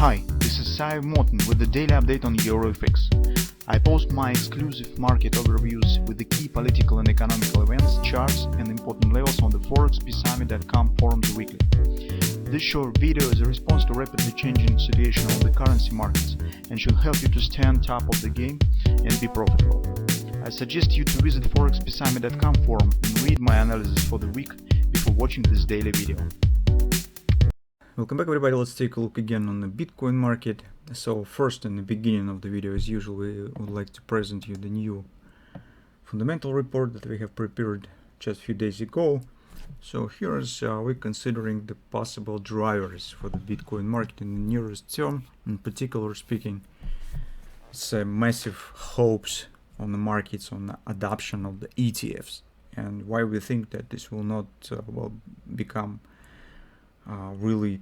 Hi, this is Sive Morten with the daily update on EuroFX. I post my exclusive market overviews with the key political and economical events, charts and important levels on the ForexPeaceArmy.com forums weekly. This short video is a response to rapidly changing situation on the currency markets and should help you to stay on top of the game and be profitable. I suggest you to visit ForexPeaceArmy.com forum and read my analysis for the week before watching this daily video. Welcome back, everybody. Let's take a look again on the Bitcoin market. So first, in the beginning of the video, as usual, we would like to present you the new fundamental report that we have prepared just a few days ago. So here's we're considering the possible drivers for the Bitcoin market in the nearest term. In particular speaking, it's massive hopes on the markets on the adoption of the ETFs, and why we think that this will not become really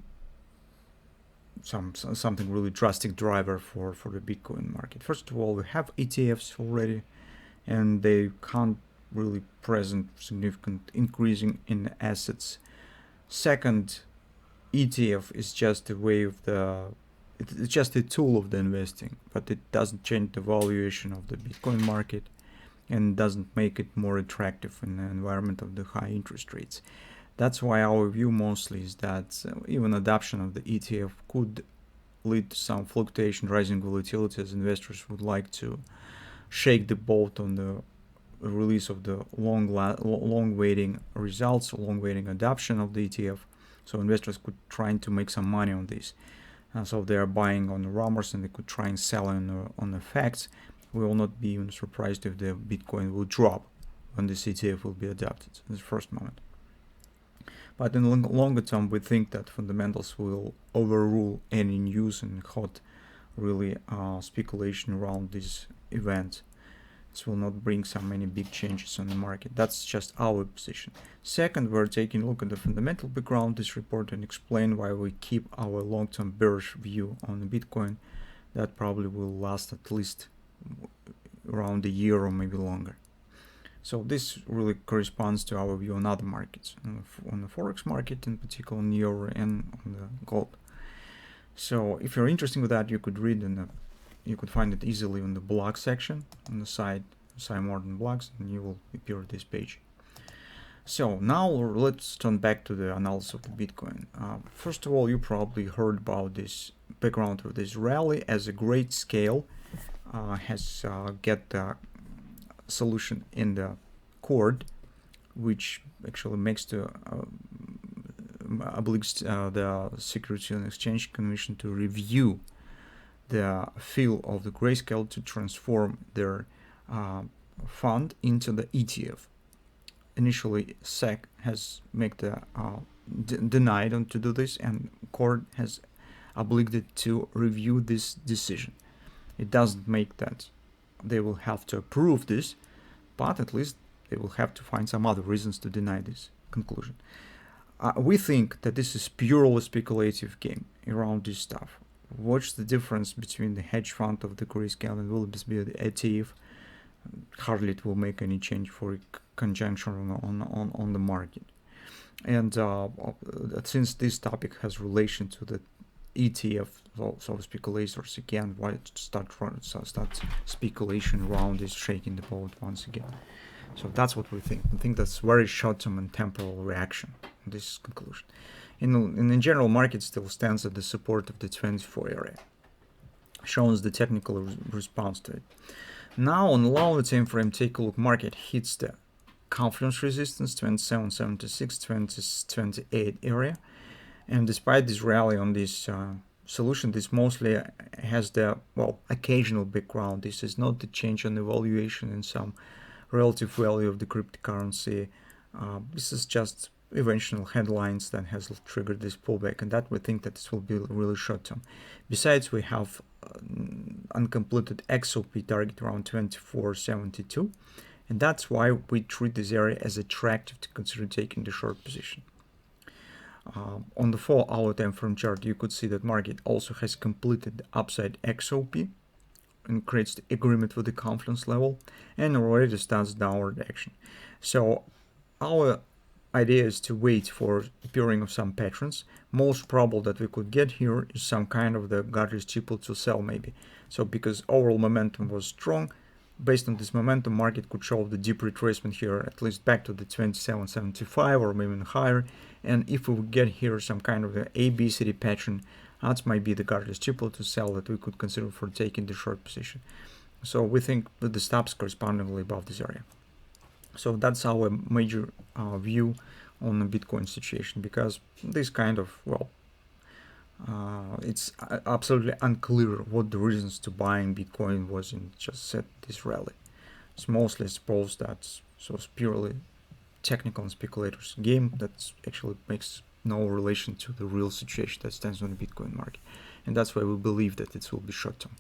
something really drastic driver for the Bitcoin market. First of all, we have ETFs already, and they can't really present significant increasing in assets. Second, ETF is just a way of it's just a tool of the investing, but it doesn't change the valuation of the Bitcoin market and doesn't make it more attractive in the environment of the high interest rates. That's why our view mostly is that even adoption of the ETF could lead to some fluctuation, rising volatility, as investors would like to shake the boat on the release of the long waiting results, long waiting adoption of the ETF. So investors could try to make some money on this. So they are buying on the rumors and they could try and sell on the facts. We will not be even surprised if the Bitcoin will drop when this ETF will be adopted in the first moment. But in the longer term, we think that fundamentals will overrule any news and hot, really speculation around this event. This will not bring so many big changes on the market. That's just our position. Second, we're taking a look at the fundamental background of this report and explain why we keep our long-term bearish view on the Bitcoin. That probably will last at least around a year or maybe longer. So this really corresponds to our view on other markets, on the Forex market in particular, on the euro and on the gold. So if you're interested with that, you could read you could find it easily on the blog section on the site, Sive Morten blogs, and you will appear at this page. So now let's turn back to the analysis of the Bitcoin. First of all, you probably heard about this background of this rally as a great scale has get the solution in the court, which actually makes obliges the Securities and Exchange Commission to review the field of the grayscale to transform their fund into the ETF. Initially, SEC has denied to do this, and court has obliged to review this decision. It doesn't make that they will have to approve this, but at least they will have to find some other reasons to deny this conclusion. We think that this is purely speculative game around this stuff. Watch the difference between the hedge fund of the grayscale and will this be the ETF. Hardly it will make any change for conjunction on the market. And since this topic has relation to the ETF, so speculators again start speculation around this, shaking the boat once again. So that's what we think. We think that's very short-term and temporal reaction. This conclusion. In the general market still stands at the support of the 24 area, shows the technical response to it. Now on the longer time frame, take a look. Market hits the confluence resistance 2776, 2028 area. And despite this rally on this solution, this mostly has the, occasional background. This is not the change on the valuation in some relative value of the cryptocurrency. This is just eventual headlines that has triggered this pullback, and that we think that this will be really short term. Besides, we have uncompleted XOP target around 2472, and that's why we treat this area as attractive to consider taking the short position. On the 4-hour time frame chart, you could see that market also has completed the upside XOP and creates the agreement with the confluence level and already starts downward action. So our idea is to wait for appearing of some patterns. Most probable that we could get here is some kind of the godly steeple to sell maybe. So because overall momentum was strong, based on this momentum, market could show the deep retracement here, at least back to the 27.75 or maybe even higher. And if we would get here some kind of the ABCD pattern, that might be the godly steeple to sell that we could consider for taking the short position. So we think that the stops correspondingly above this area. So that's our major view on the Bitcoin situation, because this kind of, well, it's absolutely unclear what the reasons to buying Bitcoin was in just set this rally. It's mostly suppose that's so it's purely technical and speculators game that actually makes no relation to the real situation that stands on the Bitcoin market, and that's why we believe that it will be short term.